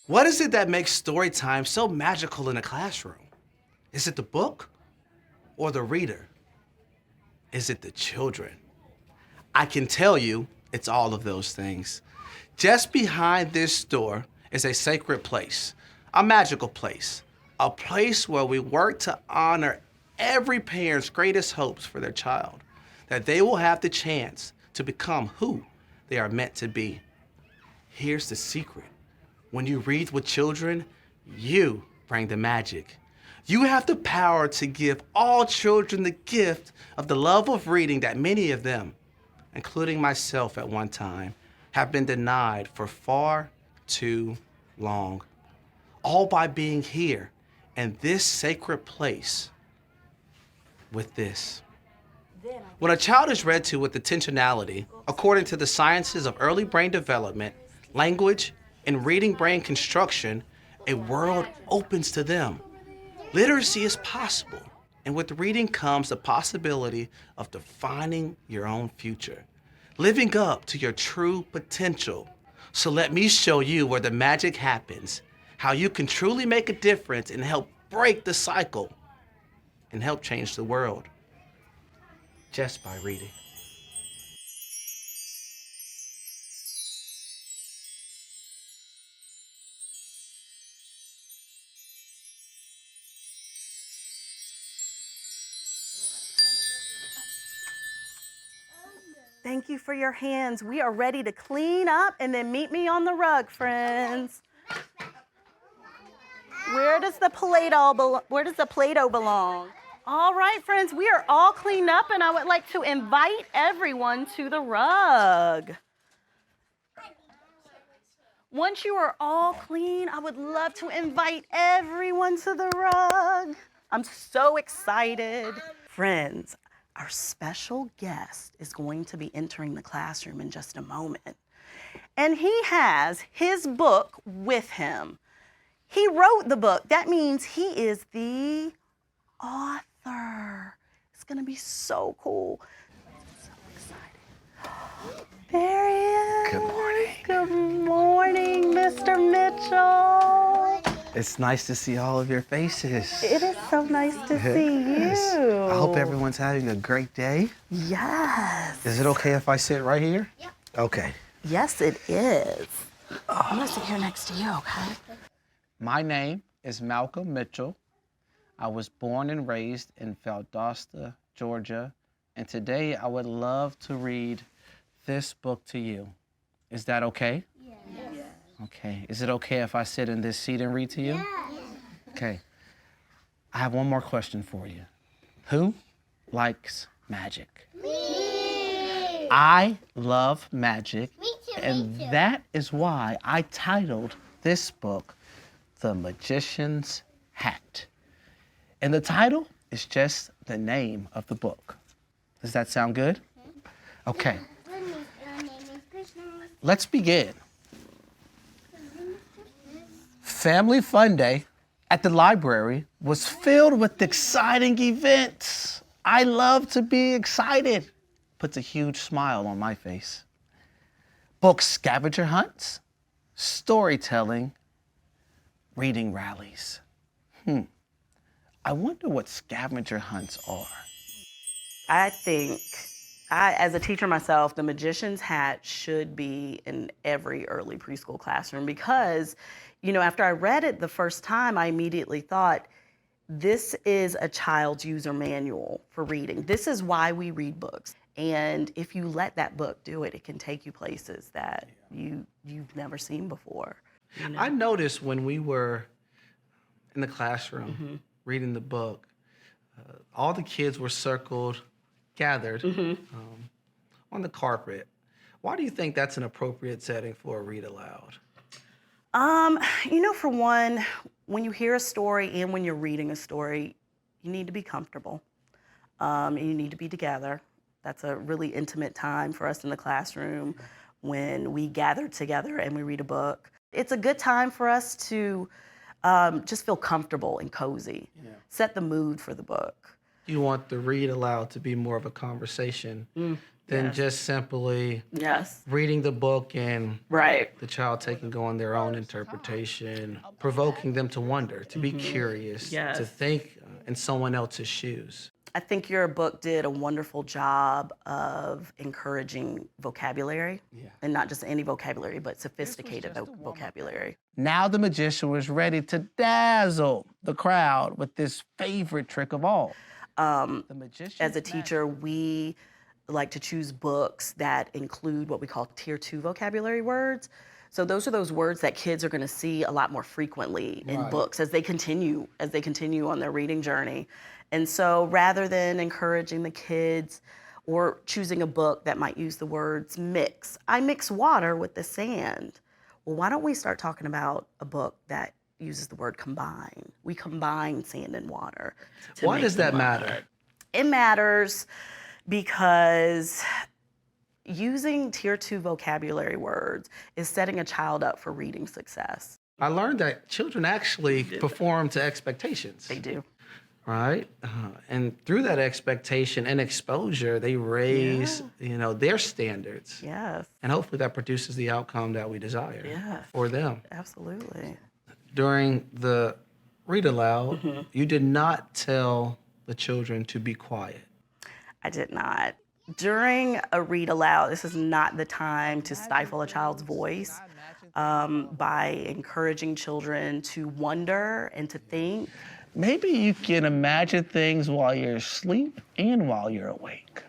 What is it that makes story time so magical in a classroom? Is it the book or the reader? Is it the children? I can tell you it's all of those things. Just behind this door is a sacred place, a magical place, a place where we work to honor every parent's greatest hopes for their child, that they will have the chance to become who they are meant to be. Here's the secret. When you read with children, you bring the magic. You have the power to give all children the gift of the love of reading that many of them, including myself at one time, have been denied for far too long. All by being here in this sacred place with this. When a child is read to with intentionality, according to the sciences of early brain development, language, and reading brain construction, a world opens to them. Literacy is possible, and with reading comes the possibility of defining your own future, living up to your true potential. So let me show you where the magic happens, how you can truly make a difference and help break the cycle and help change the world just by reading. Thank you for your hands. We are ready to clean up and then meet me on the rug, friends. Where does the Play-Doh belong? All right, friends, we are all cleaned up and I would like to invite everyone to the rug. Once you are all clean, I would love to invite everyone to the rug. I'm so excited. Friends, our special guest is going to be entering the classroom in just a moment. And he has his book with him. He wrote the book. That means he is the author. It's gonna be so cool. So excited. There he is. Good morning. Good morning, Mr. Mitchell. It's nice to see all of your faces. It is so nice to see you. I hope everyone's having a great day. Yes. Is it okay if I sit right here? Yep. Okay. Yes, it is. I'm gonna sit here next to you, okay? My name is Malcolm Mitchell. I was born and raised in Valdosta, Georgia, and today I would love to read this book to you. Is that okay? Yes. Okay. Is it okay if I sit in this seat and read to you? Yes. Okay. I have one more question for you. Who likes magic? Me! I love magic. Me too, And me too. that is why I titled this book, The Magician's Hat. And the title is just the name of the book. Does that sound good? Okay. Let's begin. Family Fun Day at the library was filled with exciting events. I love to be excited. Puts a huge smile on my face. Book scavenger hunts, storytelling, reading rallies. I wonder what scavenger hunts are. I think, as a teacher myself, the magician's hat should be in every early preschool classroom because, after I read it the first time, I immediately thought, this is a child's user manual for reading. This is why we read books. And if you let that book do it, it can take you places that you've never seen before. I noticed when we were in the classroom reading the book, all the kids were gathered on the carpet. Why do you think that's an appropriate setting for a read aloud? For one, when you hear a story and when you're reading a story, you need to be comfortable. And you need to be together. That's a really intimate time for us in the classroom when we gather together and we read a book. It's a good time for us to just feel comfortable and cozy, set the mood for the book. You want the read aloud to be more of a conversation than yes. just simply Yes. reading the book and Right. the child taking on their own interpretation, provoking them to wonder, to be curious, to Yes. think in someone else's shoes. I think your book did a wonderful job of encouraging vocabulary, and not just any vocabulary, but sophisticated vocabulary. Now the magician was ready to dazzle the crowd with this favorite trick of all. The magician's As a teacher, we like to choose books that include what we call tier 2 vocabulary words. So those are those words that kids are going to see a lot more frequently in books as they continue on their reading journey. And so rather than encouraging the kids or choosing a book that might use the words mix, I mix water with the sand. Well, why don't we start talking about a book that uses the word combine? We combine sand and water. Why does that matter? It matters because using tier 2 vocabulary words is setting a child up for reading success. I learned that children actually perform to expectations. They do. Right? And through that expectation and exposure, they raise, their standards. Yes, And hopefully that produces the outcome that we desire Yeah. for them. absolutely. During the read aloud, you did not tell the children to be quiet. I did not. During a read aloud, this is not the time to stifle a child's voice by encouraging children to wonder and to think. Maybe you can imagine things while you're asleep and while you're awake.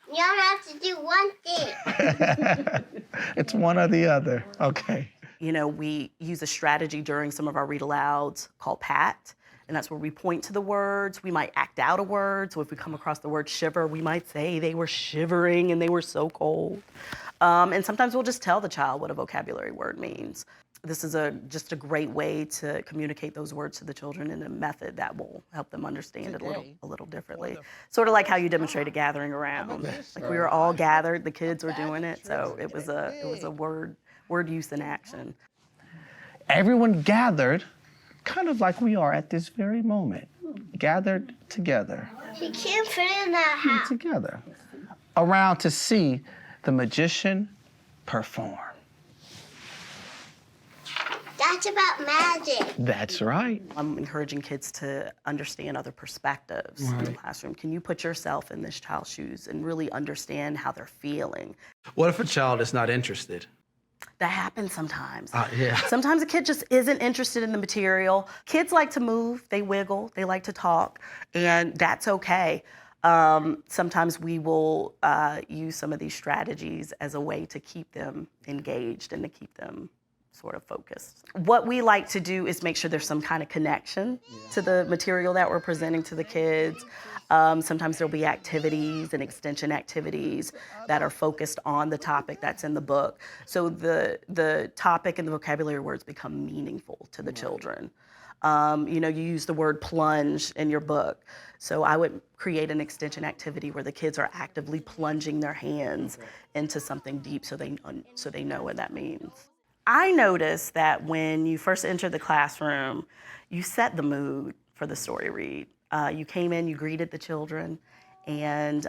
You don't have to do one thing. It's one or the other. Okay. We use a strategy during some of our read alouds called PAT, and that's where we point to the words. We might act out a word. So if we come across the word shiver, we might say they were shivering and they were so cold. And sometimes we'll just tell the child what a vocabulary word means. This is just a great way to communicate those words to the children in a method that will help them understand it a little differently. Sort of like how you demonstrated gathering around. Like we were all gathered, the kids were doing it, so it was a word use in action. Everyone gathered, kind of like we are at this very moment, gathered together. You can't fit in that house. Together, around to see the magician perform. That's about magic. That's right. I'm encouraging kids to understand other perspectives in the classroom. Can you put yourself in this child's shoes and really understand how they're feeling? What if a child is not interested? That happens sometimes. Yeah. Sometimes a kid just isn't interested in the material. Kids like to move, they wiggle, they like to talk, and that's okay. Sometimes we will use some of these strategies as a way to keep them engaged and to keep them sort of focused. What we like to do is make sure there's some kind of connection to the material that we're presenting to the kids. Sometimes there'll be activities and extension activities that are focused on the topic that's in the book. So the topic and the vocabulary words become meaningful to the children. You use the word plunge in your book. So I would create an extension activity where the kids are actively plunging their hands into something deep so they know what that means. I noticed that when you first entered the classroom, you set the mood for the story read. You came in, you greeted the children, and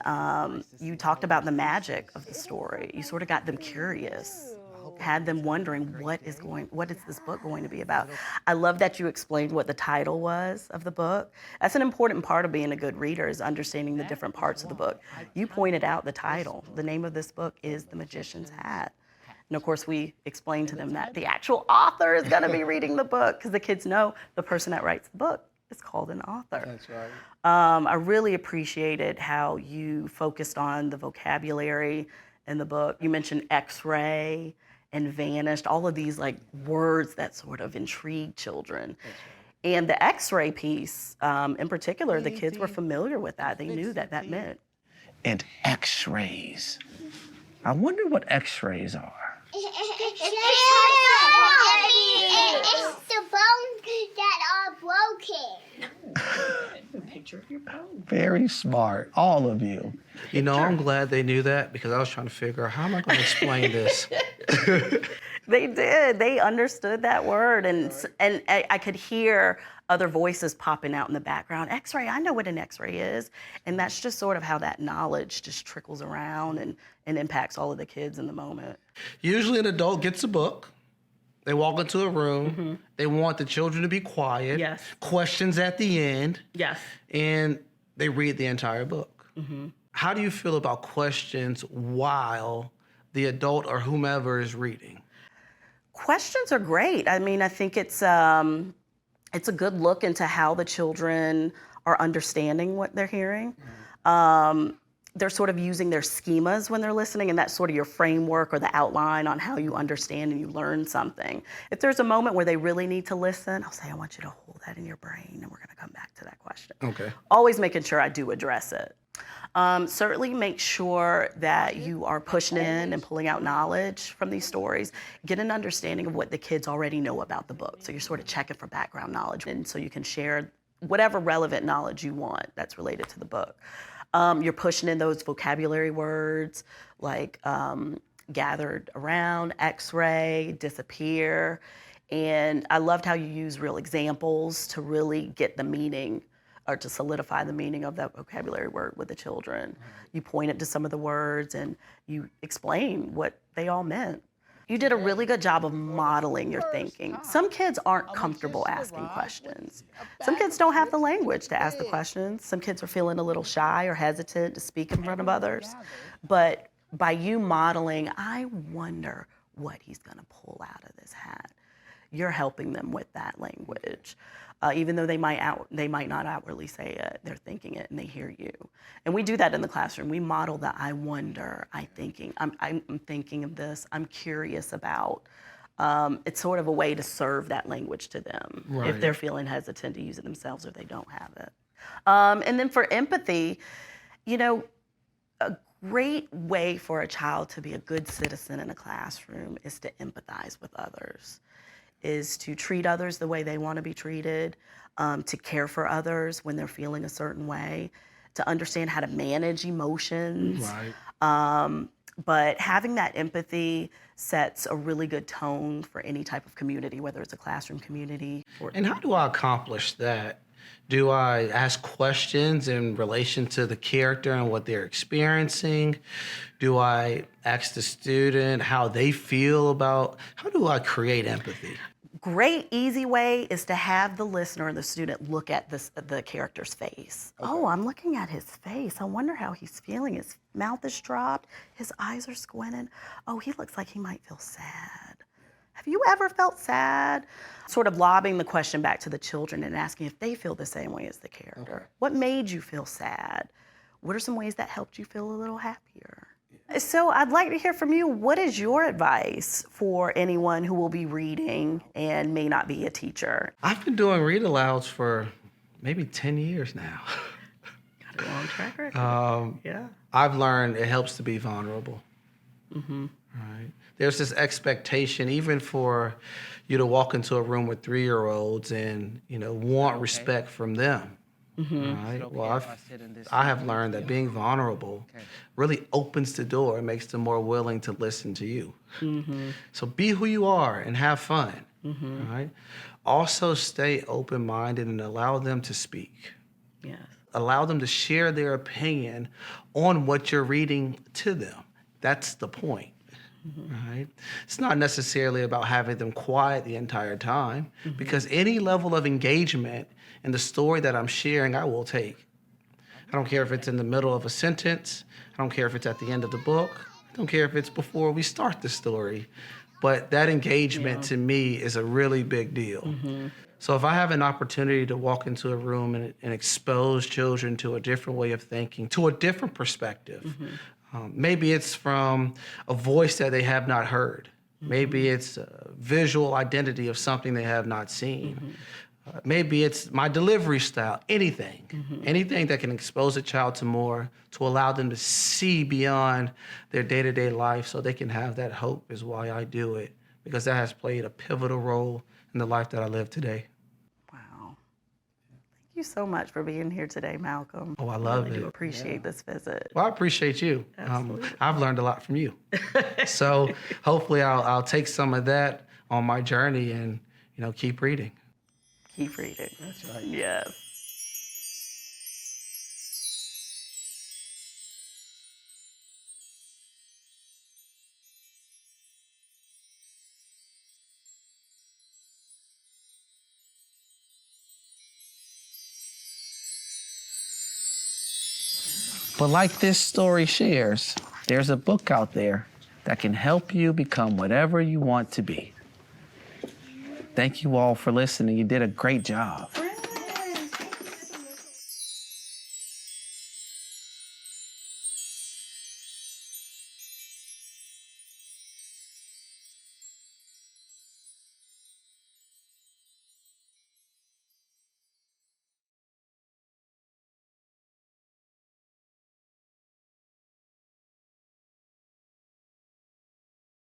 you talked about the magic of the story. You sort of got them curious, had them wondering what is this book going to be about. I love that you explained what the title was of the book. That's an important part of being a good reader, is understanding the different parts of the book. You pointed out the title. The name of this book is The Magician's Hat. And of course, we explained to them that the actual author is going to be reading the book, because the kids know the person that writes the book is called an author. That's right. I really appreciated how you focused on the vocabulary in the book. You mentioned X-ray and vanished, all of these words that sort of intrigue children. And the X-ray piece, in particular, the kids were familiar with that. They knew that meant. And X-rays. I wonder what X-rays are. It's the bones that are broken. Picture of your bone. Very smart, all of you. I'm glad they knew that, because I was trying to figure out, how am I going to explain this? They did. They understood that word, and I could hear other voices popping out in the background. X-ray, I know what an X-ray is, and that's just sort of how that knowledge just trickles around and impacts all of the kids in the moment. Usually, an adult gets a book. They walk into a room. They want the children to be quiet. Yes. Questions at the end. Yes. And they read the entire book. How do you feel about questions while the adult or whomever is reading? Questions are great. I mean, I think it's a good look into how the children are understanding what they're hearing. They're sort of using their schemas when they're listening, and that's sort of your framework or the outline on how you understand and you learn something. If there's a moment where they really need to listen, I'll say, I want you to hold that in your brain, and we're going to come back to that question. Okay. Always making sure I do address it. Certainly make sure that you are pushing in and pulling out knowledge from these stories. Get an understanding of what the kids already know about the book. So you're sort of checking for background knowledge, and so you can share whatever relevant knowledge you want that's related to the book. You're pushing in those vocabulary words like gathered around, X-ray, disappear. And I loved how you use real examples to really get the meaning or to solidify the meaning of that vocabulary word with the children. You pointed to some of the words and you explain what they all meant. You did a really good job of modeling your thinking. Some kids aren't comfortable asking questions. Some kids don't have the language to ask the questions. Some kids are feeling a little shy or hesitant to speak in front of others. But by you modeling, I wonder what he's gonna pull out of this hat, you're helping them with that language. Even though they might not outwardly say it, they're thinking it and they hear you. And we do that in the classroom. We model the I wonder, I'm thinking of this, I'm curious about. It's sort of a way to serve that language to them if they're feeling hesitant to use it themselves or they don't have it. And then for empathy, you know, a great way for a child to be a good citizen in a classroom is to empathize with others, is to treat others the way they want to be treated, to care for others when they're feeling a certain way, to understand how to manage emotions. But having that empathy sets a really good tone for any type of community, whether it's a classroom community. And how do I accomplish that? Do I ask questions in relation to the character and what they're experiencing? Do I ask the student how they feel about, how do I create empathy? Great, easy way is to have the listener and the student look at the character's face. Okay. Oh, I'm looking at his face. I wonder how he's feeling. His mouth is dropped. His eyes are squinted. Oh, he looks like he might feel sad. Have you ever felt sad? Sort of lobbing the question back to the children and asking if they feel the same way as the character. Okay. What made you feel sad? What are some ways that helped you feel a little happier? So I'd like to hear from you. What is your advice for anyone who will be reading and may not be a teacher? I've been doing read alouds for maybe 10 years now. Got a long track record. Yeah. I've learned it helps to be vulnerable. Right. There's this expectation, even for you to walk into a room with 3-year-olds and, you know, want respect from them. Right. Well, I have learned that being vulnerable really opens the door and makes them more willing to listen to you. So be who you are and have fun. Right. Also stay open-minded and allow them to speak. Yes. Allow them to share their opinion on what you're reading to them. That's the point. Right? It's not necessarily about having them quiet the entire time, because any level of engagement in the story that I'm sharing, I will take. I don't care if it's in the middle of a sentence. I don't care if it's at the end of the book. I don't care if it's before we start the story. But that engagement to me is a really big deal. So if I have an opportunity to walk into a room and expose children to a different way of thinking, to a different perspective, maybe it's from a voice that they have not heard. Maybe it's a visual identity of something they have not seen. Maybe it's my delivery style, anything. Anything that can expose a child to more, to allow them to see beyond their day-to-day life so they can have that hope is why I do it, because that has played a pivotal role in the life that I live today. Wow. you so much for being here today, Malcolm. Oh, I love really it. do appreciate this visit. Well, I appreciate you. Absolutely. I've learned a lot from you. So hopefully I'll take some of that on my journey and, keep reading. Keep reading. That's right. Yes. But like this story shares, there's a book out there that can help you become whatever you want to be. Thank you all for listening. You did a great job.